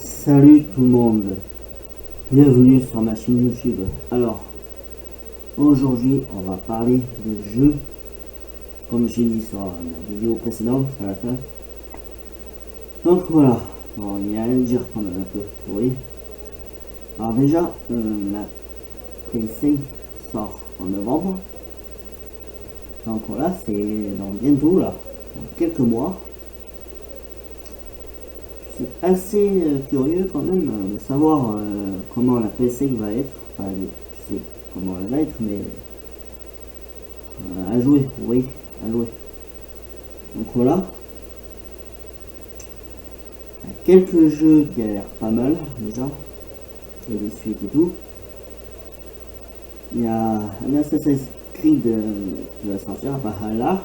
Salut tout le monde, bienvenue sur ma chaîne YouTube. Alors, aujourd'hui, on va parler de jeux, comme j'ai dit sur la vidéo précédente, à la fin. Donc voilà, bon, il y a rien à dire quand même un peu, vous voyez. Alors déjà, la Play 5 sort en novembre. Donc voilà, c'est dans bientôt là, dans quelques mois. Je suis assez curieux quand même de savoir comment la PS5 va être. Enfin, je sais comment elle va être, mais à jouer, oui, à jouer. Donc voilà, il y a quelques jeux qui a l'air pas mal déjà, il y a des suites et tout. Il y a un Assassin's Creed qui va sortir, Valhalla,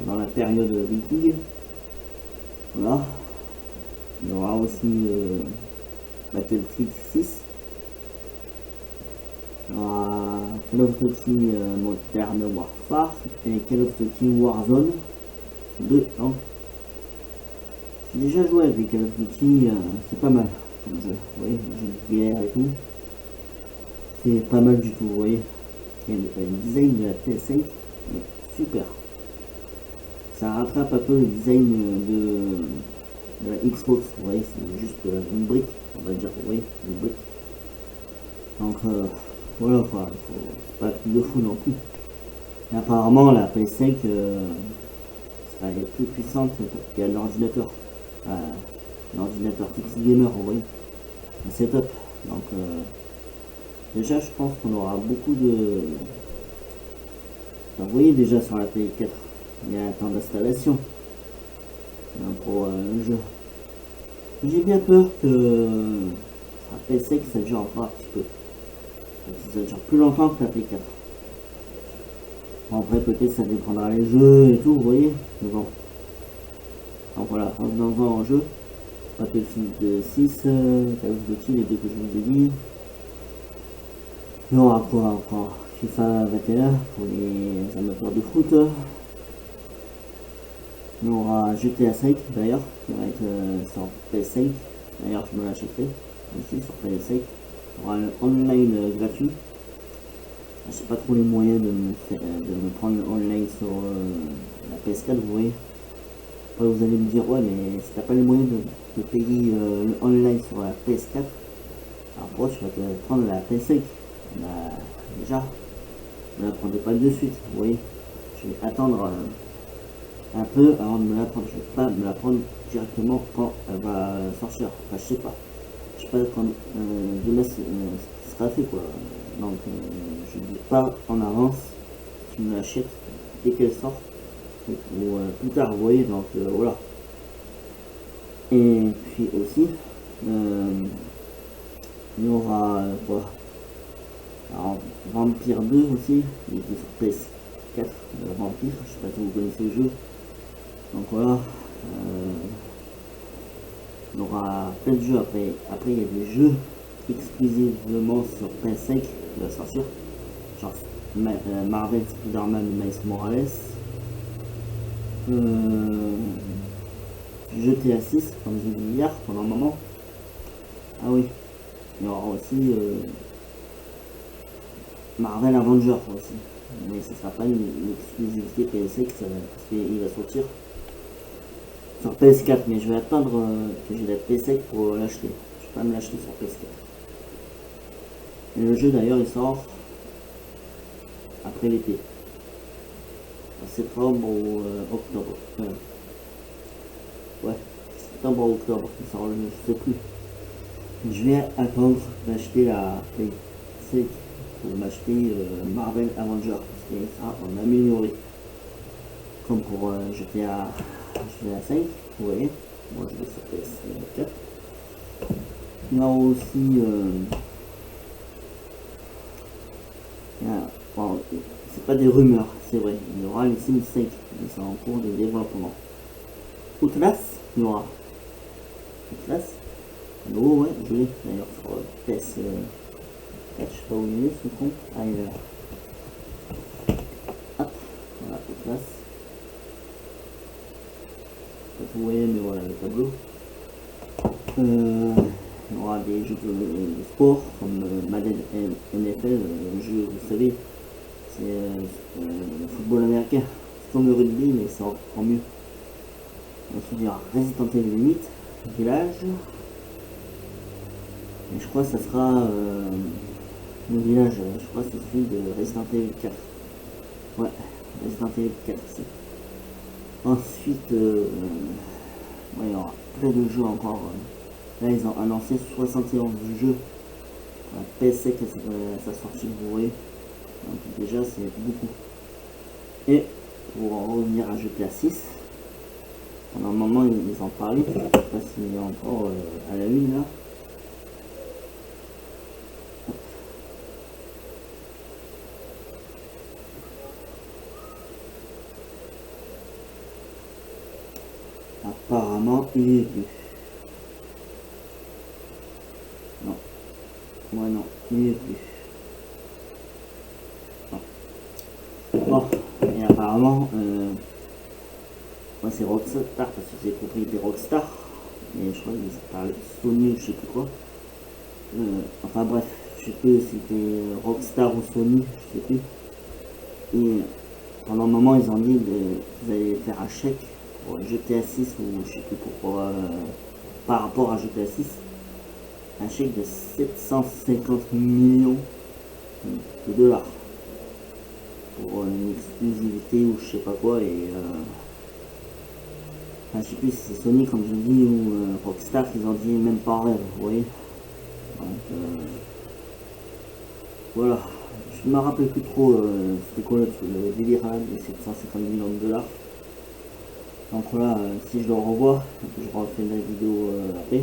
dans la période viking. Voilà, il y aura aussi Battlefield 6. Il y aura Call of Duty Modern Warfare et Call of Duty Warzone 2. Donc, j'ai déjà joué avec Call of Duty, c'est pas mal comme jeu. Vous voyez, jeu de guerre et tout. C'est pas mal du tout, vous voyez. Et le design de la PS5 est super. Ça rattrape un peu le design de la Xbox, vous voyez, c'est juste une brique, on va dire, vous voyez, une brique. Donc voilà quoi, c'est pas un truc de fou non plus. Et apparemment la PS5 sera plus puissante qu'un ordinateur. Un ordinateur fixe gamer, vous voyez. C'est top. Donc déjà je pense qu'on aura beaucoup de. Enfin, vous voyez déjà sur la PS4, il y a un temps d'installation pour le jeu. J'ai bien peur que la PS5 ça dure encore un petit peu. Ça dure plus longtemps que la PS4. Bon, après peut-être ça dépendra les jeux et tout, vous voyez. Mais bon. Donc voilà, revenons en jeu. Battlefield 6, Call of Duty, les deux que je vous ai dit. Il y aura quoi encore? FIFA 21 pour les amateurs de foot. Il y aura GTA 5 d'ailleurs, qui va être sur PS5. D'ailleurs, je me l'achèterai aussi sur PS5. Il y aura le online gratuit. Je sais pas trop les moyens de me prendre le online sur la PS4, vous voyez. Après, vous allez me dire, ouais, mais si t'as pas les moyens de payer le online sur la PS4, alors pourquoi tu vas te prendre la PS5? Bah, déjà, ne la prenez pas de suite, vous voyez. Je vais attendre un peu avant de me la prendre. Je vais pas me la prendre directement quand elle va sortir. Enfin, je sais pas. Je sais pas quand demain ce qui sera fait, quoi. Donc, je ne dis pas en avance. Tu me l'achètes dès qu'elle sort. Ou plus tard, vous voyez. Donc, voilà. Et puis aussi, il y aura quoi? Alors, Vampire 2 aussi, il était sur PS4, Vampire, je sais pas si vous connaissez le jeu. Donc voilà, il y aura plein de jeux après. Après, il y a des jeux exclusivement sur PS5 qui va sortir, genre Marvel Spider-Man Miles Morales, GTA 6, comme j'ai dit hier pendant un moment. Ah oui, il y aura aussi Marvel Avengers aussi. Mais ce sera pas une exclusivité PS5 parce qu'il va sortir sur PS4. Mais je vais attendre que j'ai la PS5 pour l'acheter. Je vais pas me l'acheter sur PS4. Et le jeu d'ailleurs il sort après l'été. En septembre ou octobre. Ouais, septembre ou octobre il sort le jeu, je sais plus. Je vais attendre d'acheter la PS5 pour m'acheter Marvel Avengers parce que ça on a amélioré comme pour GTA 5, vous voyez. Moi je vais sur PS4. Il y a aussi bon, c'est pas des rumeurs, c'est vrai, il y aura le Sims 5, mais c'est en cours de développement. Outlast, il y aura Outlast. Oh ouais, je l'ai d'ailleurs sur PS4, je sais pas où il est ce compte. Ah il est là. Hop, voilà Outlast. Vous voyez, mais voilà le tableau. Il y aura des jeux de sport comme Madden NFL, le jeu, vous savez, c'est le football américain. C'est comme le rugby, mais c'est encore mieux. Ensuite, il y aura Resident Evil 8, Village. Et je crois que ça sera le village, je crois que c'est celui de Resident Evil 4. Ouais, Resident Evil 4 c'est. Ensuite, ouais, il y aura plein de jeux encore. Là, ils ont annoncé 71 jeux. La PC que sa sortie, vous voyez. Donc déjà, c'est beaucoup. Et pour en revenir à GTA 6, pendant un moment, ils en parlaient. Je ne sais pas s'il est encore à la une là. Apparemment, il est plus. Non. Ouais, non, il est plus. Non. Bon, et apparemment, moi c'est Rockstar parce que c'est propriété Rockstar. Mais je crois qu'ils parlaient de Sony ou je sais plus quoi. Enfin bref, je sais plus si c'était Rockstar ou Sony, je sais plus. Et pendant un moment, ils ont dit qu'ils allaient faire un chèque pour GTA 6 ou je sais plus pourquoi, par rapport à GTA 6. Un chèque de 750 millions de dollars pour une exclusivité ou je sais pas quoi. Et enfin, je sais plus si c'est Sony comme je dis ou Rockstar qu'ils ont dit même pas en rêve, vous voyez. Donc voilà, je me rappelle plus trop c'était quoi le délire des 750 millions de dollars. Donc voilà, si je le revois, je refais la vidéo après,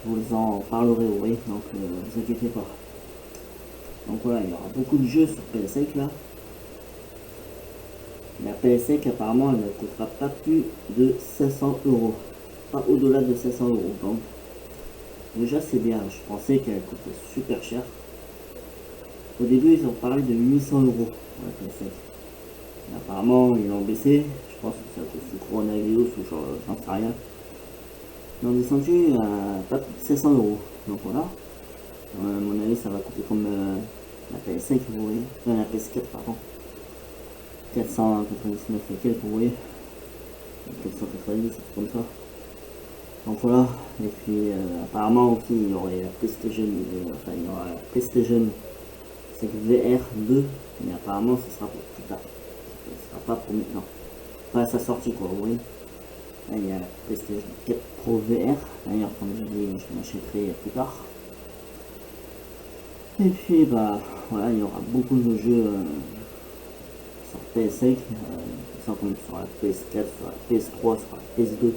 je vous en parlerai, vous voyez, donc vous inquiétez pas. Donc voilà, il y aura beaucoup de jeux sur PS5 là. La PS5 apparemment elle ne coûtera pas plus de 500 euros, pas au-delà de 500 euros. Donc déjà c'est bien, je pensais qu'elle coûtait super cher. Au début ils ont parlé de 800 euros pour la PS5. Mais apparemment ils l'ont baissé, je pense que c'est à cause du coronavirus ou genre j'en sais rien. Ils ont descendu à pas plus de 700 euros. Donc voilà. À mon avis ça va coûter comme la PS5 vous voyez. La PS4 pardon. 499 et quelques vous voyez. 490 c'est comme ça. Donc voilà. Et puis apparemment aussi il y aurait la PlayStation, enfin il y aura la PlayStation 5 VR 2. Mais apparemment ce sera pour plus tard. Ce sera pas pour maintenant. Pas à sa sortie quoi vous voyez. Là, il y a la PlayStation 4 Pro VR. D'ailleurs, comme je dis, je m'achèterai plus tard. Et puis, bah, voilà, il y aura beaucoup de jeux sur PS5, comme sur la PS4, sur la PS3, sur la PS2.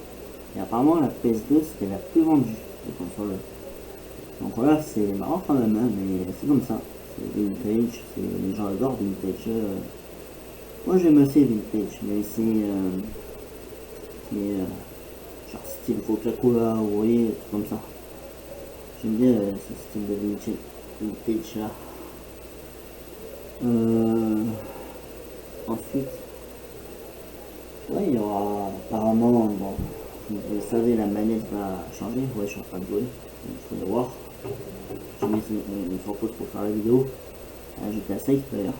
Et apparemment, la PS2, c'était la plus vendue des consoles. Donc voilà, c'est marrant quand même, hein, mais c'est comme ça. C'est vintage, les gens adorent vintage. Moi, j'aime assez vintage, mais c'est genre style Coca-Cola, vous voyez, tout comme ça. J'aime bien ce style de vintage là. Ensuite, ouais, il y aura apparemment, bon, vous le savez, la manette va changer. Ouais, je suis en train de jouer, il faut le voir. J'ai mis une sur pause pour faire la vidéo. J'étais à 5 d'ailleurs,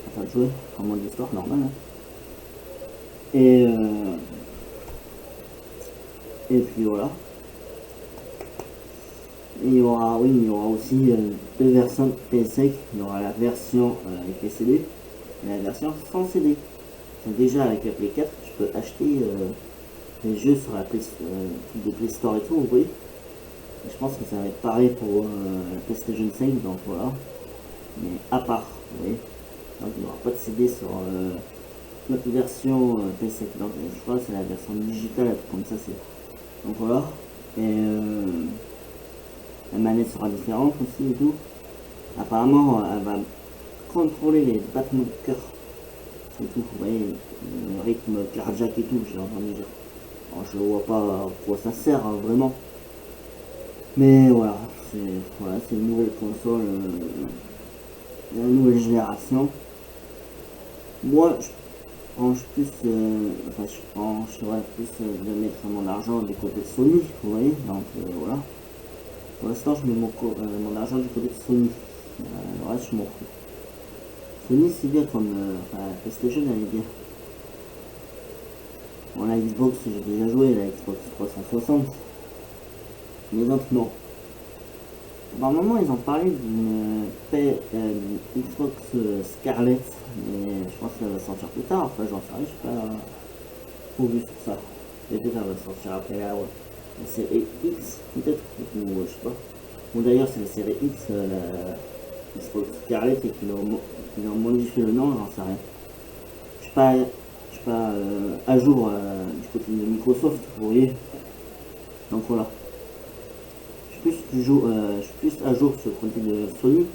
en train de jouer, en mode histoire normal. Hein. Et puis voilà. Et il y aura, oui, il y aura aussi deux versions de PS5. Il y aura la version avec les CD et la version sans CD. Donc déjà avec la Play 4, je peux acheter les jeux sur la Play, de Play Store et tout, vous voyez. Et je pense que ça va être pareil pour la PlayStation 5, donc voilà. Mais à part, vous voyez. Donc il n'y aura pas de CD sur notre version PS5. Donc je crois que c'est la version digitale, comme ça c'est. Donc voilà. Et la manette sera différente aussi et tout. Apparemment, elle va contrôler les battements de cœur. Et tout, vous voyez, le rythme cardiaque et tout, j'ai entendu dire. Alors, je vois pas à quoi ça sert hein, vraiment. Mais voilà, c'est une nouvelle console, une nouvelle génération. Moi, penche plus, enfin je pencherais plus de mettre mon argent du côté de Sony, vous voyez, donc voilà. Pour l'instant je mets mon argent du côté de Sony, le reste je m'en fous. Sony c'est bien comme, enfin PlayStation elle est bien. Bon la Xbox j'ai déjà joué, la Xbox 360, les autres non. Normalement ils ont parlé d'une Xbox Scarlett, mais je pense qu'elle va sortir plus tard, enfin j'en sais rien, je sais pas trop vu sur ça. Peut-être qu'elle va sortir après la série X, peut-être, ou je sais pas. Ou d'ailleurs c'est la série X, la Xbox Scarlett, et qu'ils ont modifié le nom, j'en sais rien. Je suis pas à jour du côté de Microsoft, vous voyez. Donc voilà. Je suis plus à jour sur le côté de Sony,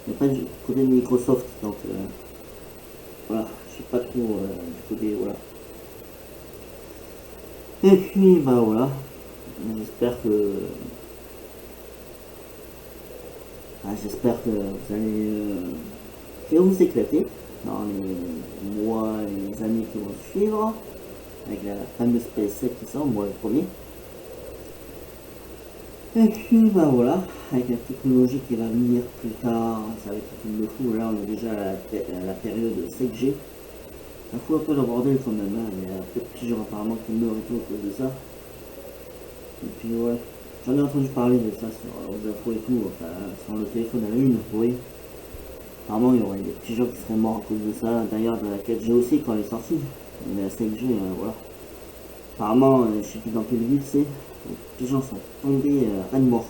mais pas du côté de Microsoft. Donc voilà, je sais pas trop du côté, voilà. Et puis bah voilà, j'espère que vous allez vous éclater dans les mois et les années qui vont suivre, avec la fameuse PS7 qui sort, moi le premier. Et puis bah voilà, avec la technologie qui va venir plus tard, ça va être un truc de fou. Là on est déjà à la période 5G. Ça fout un peu le bordel quand même, hein. Il y a peu de petits gens apparemment qui meurent et tout à cause de ça. Et puis ouais, j'en ai entendu parler de ça sur aux infos et tout, enfin sur le téléphone à la une, oui. Apparemment il y aurait des petits gens qui seraient morts à cause de ça. D'ailleurs de la 4G aussi quand elle est sortie. Mais la 5G, voilà. Apparemment, je sais plus dans quelle ville c'est, les gens sont tombés à de mort.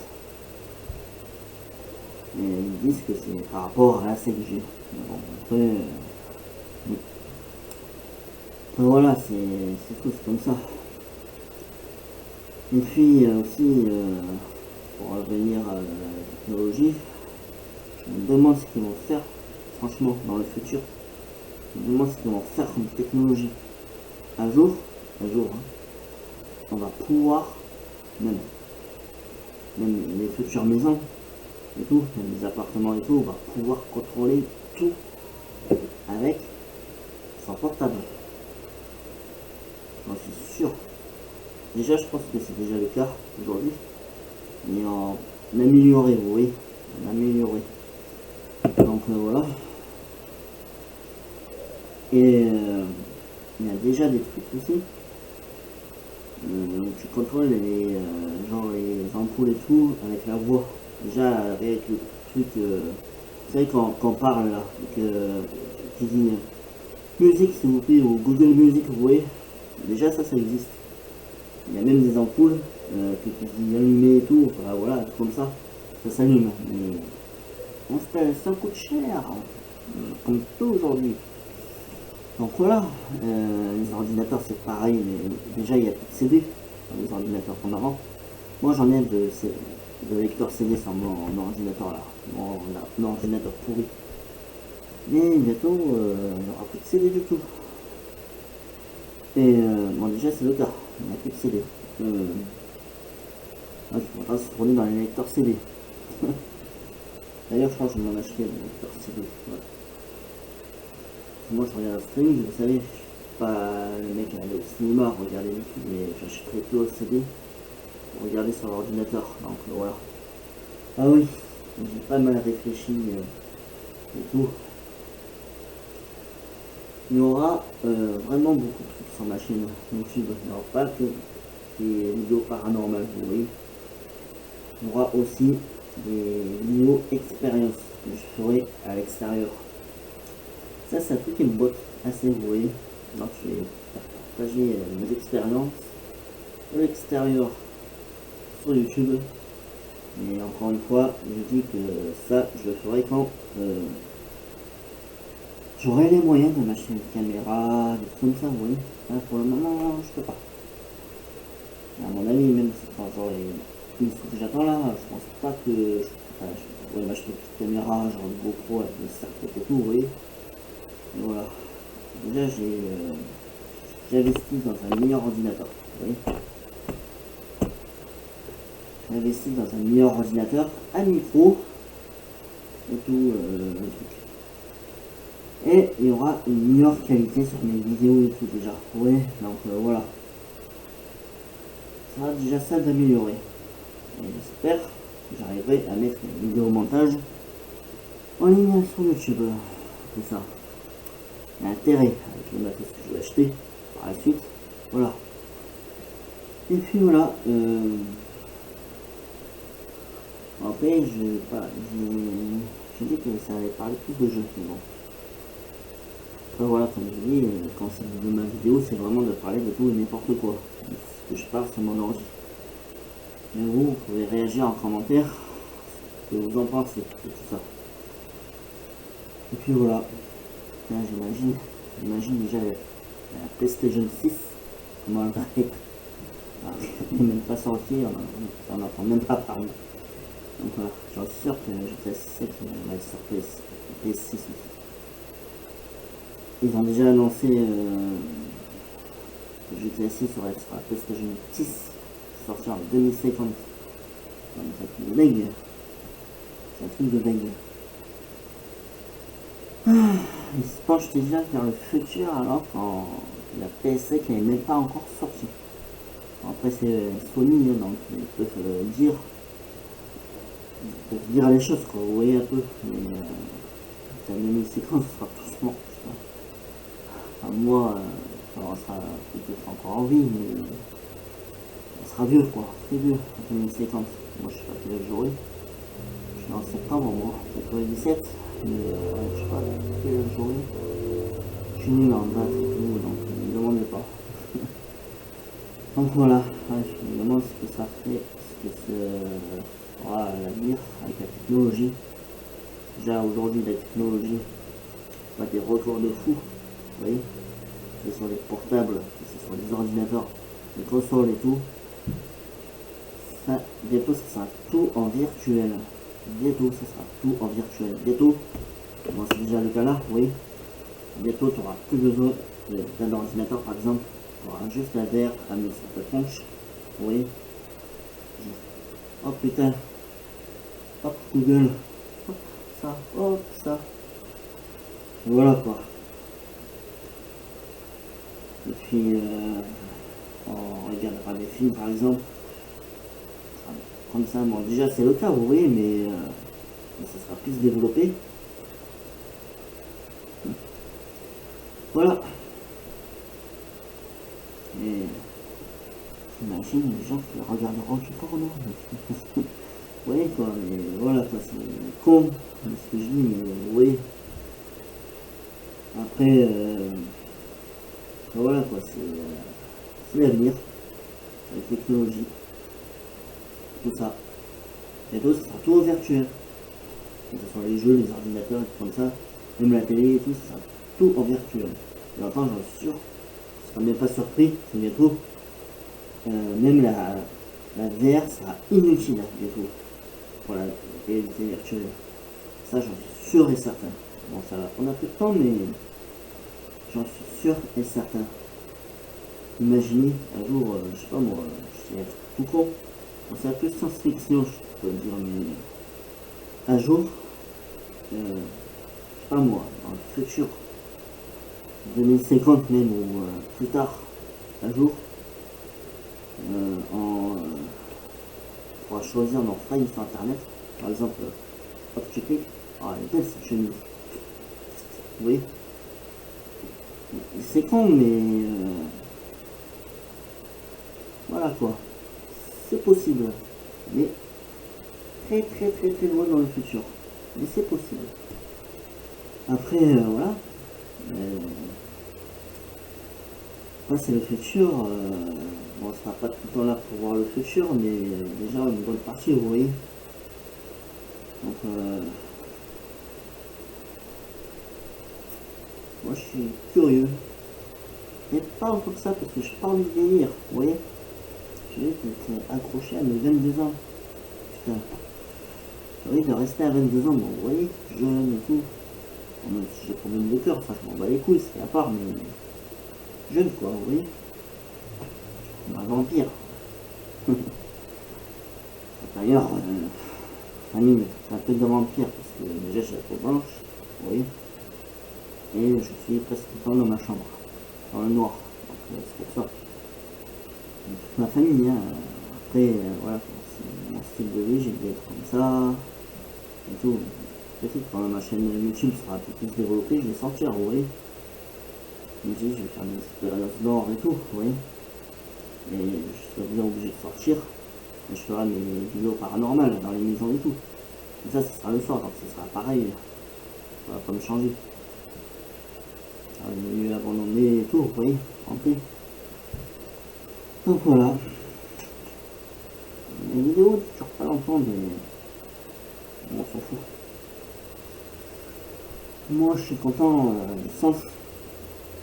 Et ils disent que c'est par rapport à la 5G. Bon, après, voilà, c'est tout, c'est comme ça. Et puis aussi, pour revenir à la technologie, je me demande ce qu'ils vont faire, franchement, dans le futur. Je me demande ce qu'ils vont faire comme technologie. Un jour, hein, on va pouvoir, même, même les futures maisons et tout, même les appartements et tout, on va pouvoir contrôler tout avec son portable. J'en suis sûr. Déjà, je pense que c'est déjà le cas aujourd'hui, mais en amélioré, vous voyez, en amélioré. Donc voilà. Et il y a déjà des trucs aussi. Tu contrôles genre les ampoules et tout avec la voix. Déjà avec le truc, vous savez quand on parle là, qui dit musique s'il vous plaît ou Google Music, vous voyez, déjà ça existe. Il y a même des ampoules que tu dis allumer et tout, enfin, voilà, comme ça s'allume. Mais ça coûte cher, comme tout aujourd'hui. Donc voilà, les ordinateurs c'est pareil, mais déjà il y a plus de CD dans les ordinateurs comme avant. Moi j'en ai de lecteurs CD sur mon ordinateur là, mon ordinateur pourri. Mais bientôt il n'y aura plus de CD du tout. Et bon déjà c'est le cas, il n'y a plus de CD. Là, je pourrais se tourner dans les lecteurs CD. D'ailleurs je crois que je vais m'en acheter un lecteur CD. Ouais. Moi je regarde le streaming, vous savez, je suis pas le mec à aller au cinéma regarder des films, mais j'achèterai plutôt le CD pour regarder sur l'ordinateur. Donc voilà. Ah oui, j'ai pas mal réfléchi et tout. Il y aura vraiment beaucoup de trucs sur ma chaîne YouTube. Il n'y aura pas que des vidéos paranormales, vous voyez. Il y aura aussi des vidéos expériences que je ferai à l'extérieur. Ça, c'est un truc qui me botte assez, vous voyez. Donc, je vais partager mes expériences à l'extérieur sur YouTube. Mais encore une fois, je dis que ça, je le ferai quand j'aurai les moyens de m'acheter une caméra, des trucs comme ça, vous voyez. Là, pour le moment, je peux pas. À mon avis, même si quand j'aurai une sous que j'attends là, je pense pas que je pourrais m'acheter une petite caméra, genre une GoPro avec le cercle et tout, vous voyez. Et voilà. Déjà, j'ai investi dans un meilleur ordinateur. Vous voyez, j'ai investi dans un meilleur ordinateur, un micro et tout le truc. Et il y aura une meilleure qualité sur mes vidéos et tout déjà. Ouais, donc voilà. Ça va déjà ça d'améliorer. Et j'espère que j'arriverai à mettre les vidéos montage en ligne sur YouTube. C'est ça. Il y a intérêt avec le matos que je vais acheter par la suite. Voilà. Et puis voilà. Après, j'ai dit que ça allait parler plus de jeux, mais bon. Après voilà, comme je dis, quand c'est de ma vidéo, c'est vraiment de parler de tout et n'importe quoi. Ce que je parle, c'est mon ordi. Mais vous pouvez réagir en commentaire ce que vous en pensez de tout ça. Et puis voilà. Là, j'imagine déjà la PlayStation 6, comment elle va être. Elle n'est même pas sortie, on n'en entend même pas parler. Donc voilà, j'en suis sûr que GTA 7 va être sur PS6 aussi. Ils ont déjà annoncé que GTA 6 serait sur la PlayStation 10, sorti en 2050. C'est un truc de dingue. C'est un truc de dingue. Ils se penchent déjà vers le futur alors quand la PS5 n'est même pas encore sortie. Après c'est Sony, donc ils peuvent dire les choses, quoi. Vous voyez un peu. Mais la demi-séquence sera tous morts. Enfin, moi, on sera peut-être encore en vie, mais on sera vieux, quoi. Très vieux, la demi-séquence. Moi, je sais pas quel âge j'aurai. Je suis en septembre, moi, 97. Mais je sais pas quel âge j'aurai. Je suis nul en date et tout, donc ne me demandez pas. Donc voilà, je me demande ce que ça fait, ce que c'est l'avenir avec la technologie. Déjà aujourd'hui la technologie, pas des retours de fou, vous voyez, que ce soit les portables, que ce soit les ordinateurs, les consoles et tout. Ça, bientôt ça sera tout en virtuel. Bientôt ça sera tout en virtuel. Bientôt, bon c'est déjà le cas là, oui. Bientôt tu n'auras plus besoin d'un ordinateur par exemple. Tu auras juste la VR à mettre sur ta tronche. Oui. Oh putain. Hop, Google. Hop, ça. Hop, ça. Voilà quoi. Et puis, on regardera des films par exemple. Comme ça, bon, déjà c'est le cas, vous voyez, mais ça sera plus développé. Voilà. Et j'imagine les gens qui regarderont du porno. Oui, quoi, mais voilà, quoi, c'est con, ce que je dis, mais oui. Après, voilà, quoi, c'est l'avenir, la technologie, tout ça. Bientôt, ce sera tout au virtuel. Que ce soit les jeux, les ordinateurs, et tout comme ça, même la télé et tout, ça sera tout en virtuel. Et enfin, j'en suis sûr, je ne serai même pas surpris, c'est bientôt, même la VR sera inutile, bientôt, pour la réalité virtuelle. Ça, j'en suis sûr et certain. Bon, ça va prendre un peu de temps, mais j'en suis sûr et certain. Imaginez un jour, je sais pas moi, je sais être tout con. Bon, c'est un peu science-fiction, je peux dire, mais un jour, je sais pas moi, dans le futur, 2050 même, ou plus tard, un jour, on pourra choisir nos fringues sur internet. Par exemple, hop, tu cliques, ah, elle est belle cette chemise. Vous voyez, c'est con, mais voilà quoi. C'est possible. Mais très très très très loin dans le futur. Mais c'est possible. Après, voilà. Ça c'est le futur. Bon, on sera pas tout le temps là pour voir le futur, mais déjà une bonne partie, vous voyez. Donc, moi je suis curieux. Mais pas comme ça parce que je pas envie de vieillir, vous voyez. Je vais être accroché à mes 22 ans. Putain. Oui, de rester à 22 ans, bon, vous voyez, jeune et tout. Bon, même si j'ai problème de cœur, enfin, je m'en bats les couilles, c'est à part, mais jeune, quoi, vous voyez. Un vampire. D'ailleurs, famille, c'est un peu de vampire, parce que déjà, j'ai la peau blanche, vous voyez. et je suis presque tout le temps dans ma chambre, dans le noir. Donc c'est pour ça. Et toute ma famille, hein. Après, voilà, c'est mon style de vie, j'ai dû être comme ça, et tout. Peut-être quand ma chaîne YouTube sera un peu plus développée, je vais sortir, vous voyez. Je me dis, je vais faire des expériences d'or et tout, vous voyez. Et je serai bien obligé de sortir. Et je ferai mes vidéos paranormales dans les maisons et tout. Et ça sera le soir, donc ça sera pareil. Ça va pas me changer. Ça va des lieux abandonnés et tout, vous voyez, en paix. Donc voilà. Les vidéos ne durent pas longtemps, mais on s'en fout. Moi, je suis content du sens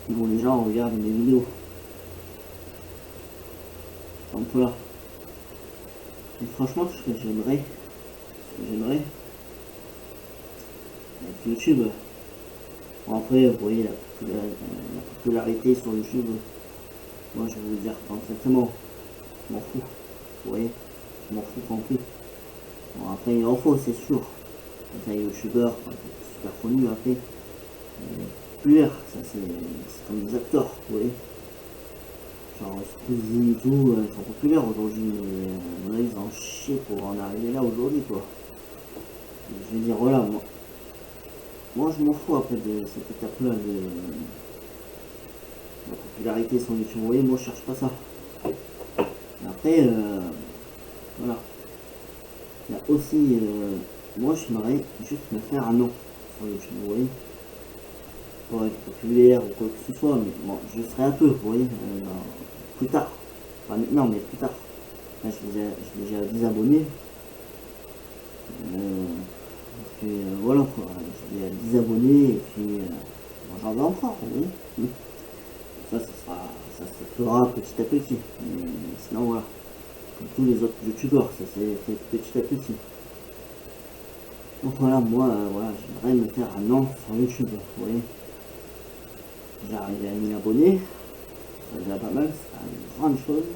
où les gens regardent mes vidéos. Donc voilà. Et franchement, ce que j'aimerais, avec YouTube, bon après, vous voyez la popularité sur YouTube, moi je vais vous dire concrètement, je m'en fous, vous voyez, je m'en fous complet. Bon après il en faut, c'est sûr, les youtubeurs, super connus après, populaires, ça c'est comme des acteurs, vous voyez. Genre Squeezie et tout, ils sont populaires aujourd'hui, mais à mon avis ils en chient pour en arriver là aujourd'hui quoi. Je veux dire voilà, moi je m'en fous après de cette étape là de la popularité sur YouTube, vous voyez, moi je cherche pas ça. Après, voilà. Il y a aussi, moi j'aimerais juste me faire un nom sur YouTube, vous voyez. Pour être populaire ou quoi que ce soit, mais bon, je serai un peu, vous voyez, plus tard. Pas maintenant, mais plus tard. Là, j'ai déjà 10 abonnés. Puis voilà quoi, j'ai déjà 10 abonnés, et puis bon, j'en veux encore, vous voyez. Ça se fera petit à petit. Mais sinon, voilà. Comme tous les autres youtubeurs, ça s'est fait petit à petit. Donc voilà, moi, voilà, j'aimerais me faire un nom sur YouTube, vous voyez. J'arrive à 1000 abonnés, c'est déjà pas mal, c'est une grande chose.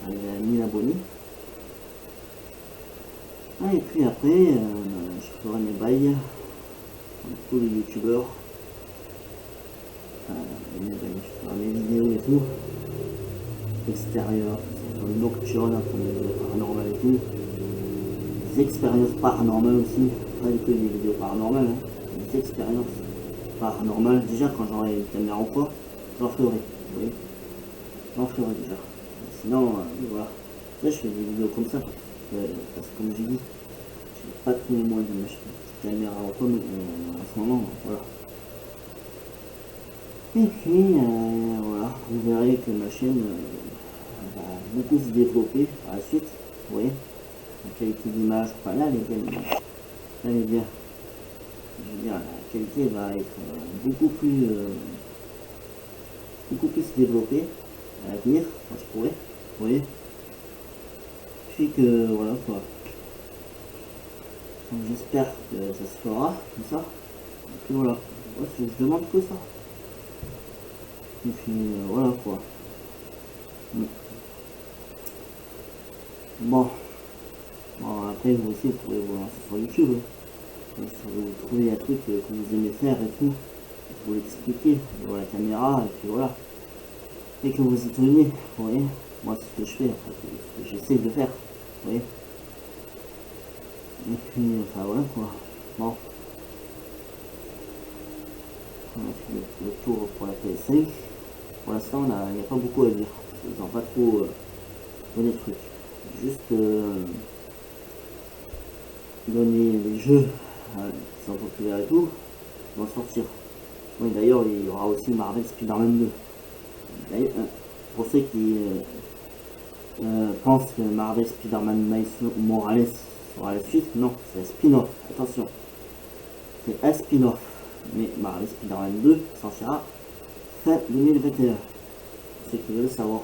Arriver à 1000 abonnés. Ah, et puis après, je ferai mes bails, comme tous les youtubeurs. Je ferai mes vidéos et tout. Extérieur, sur le nocturne, après les paranormales et tout. Des expériences paranormales aussi, pas du tout des vidéos paranormales, hein. Des expériences paranormales. Déjà, quand j'aurai une caméra ou quoi, j'en ferai, vous voyez. J'en ferai déjà. Sinon, voilà. Là, je fais des vidéos comme ça, parce que comme j'ai dit, j'ai pas tous les moyens de m'acheter une petite caméra ou quoi, en ce moment, voilà. Et puis, voilà, vous verrez que ma chaîne va beaucoup se développer par la suite, vous voyez. La qualité d'image, enfin là, elle est bien. Là, elle est bien. Je veux dire, la qualité va être beaucoup plus développée à l'avenir, quand je pourrais, vous voyez. Puis que, voilà quoi. Donc j'espère que ça se fera, comme ça. Et puis voilà, moi, je demande que ça. Et puis voilà quoi. Bon. Bon, après vous aussi vous pouvez vous lancer sur YouTube. Hein. Si vous trouvez un truc que vous aimez faire et tout, vous l'expliquez devant la caméra et puis voilà. Et que vous y teniez, vous voyez. Moi c'est ce que je fais, ce que j'essaie de faire, vous voyez. Et puis enfin voilà quoi. Bon. On a fait le tour pour la PS5. Pour l'instant il n'y a pas beaucoup à dire. Ils n'ont pas trop donné de trucs. Juste donner les jeux qui sont populaires et tout, vont sortir. Oui, d'ailleurs, il y aura aussi Marvel Spider-Man 2. D'ailleurs, pour ceux qui pensent que Marvel Spider-Man Miles Morales sera la suite, non, c'est un spin-off. Attention, c'est un spin-off. Mais Marvel Spider-Man 2 sortira fin 2021. Pour ceux qui veulent savoir.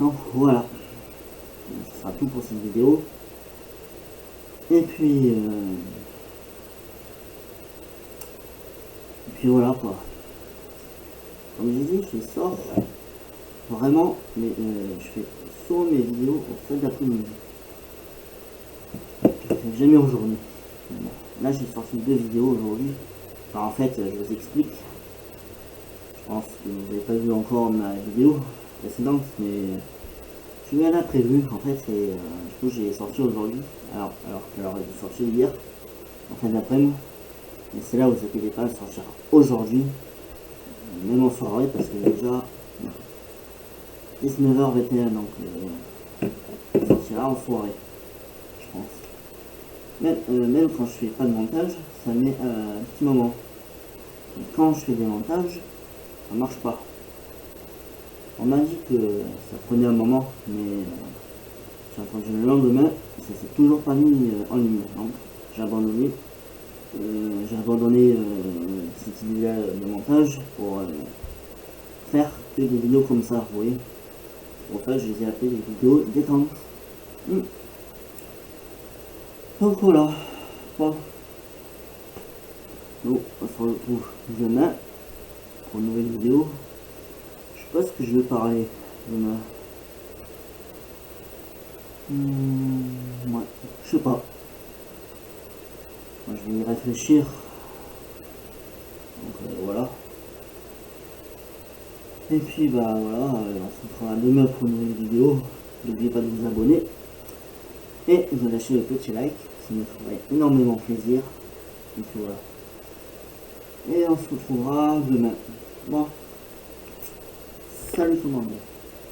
Donc voilà. Ce sera tout pour cette vidéo. Et puis voilà quoi. Comme j'ai dit, je sors vraiment, mais je fais souvent mes vidéos en fin d'après-midi. Jamais aujourd'hui. Bon. Là j'ai sorti 2 vidéos aujourd'hui. Enfin, en fait, je vous explique. Je pense que vous n'avez pas vu encore ma vidéo précédente, mais je rien à prévu. En fait, c'est du coup j'ai sorti aujourd'hui, alors qu'elle aurait dû sortir hier, en fin d'après-midi. Mais c'est là où vous inquiétez pas, elle sortira aujourd'hui, même en soirée, parce que déjà 19h21, donc elle sortira en soirée, je pense. Même quand je fais pas de montage, ça met un petit moment. Et quand je fais des montages, ça marche pas. On m'a dit que ça prenait un moment, mais j'ai entendu le lendemain, ça s'est toujours pas mis en ligne. Donc j'ai abandonné. Cette idée de montage pour faire que des vidéos comme ça, vous voyez. Pour ça, je les ai appelées des vidéos détente. Donc voilà. Bon. Nous, on se retrouve demain pour une nouvelle vidéo. Je sais pas ce que je vais parler demain. Ouais, je sais pas. Moi, je vais y réfléchir. Donc voilà. Et puis bah voilà, on se retrouvera demain pour une nouvelle vidéo. N'oubliez pas de vous abonner et de lâcher le petit like, ça me ferait énormément plaisir. Et puis voilà. Et on se retrouvera demain. Bon, salut tout le monde.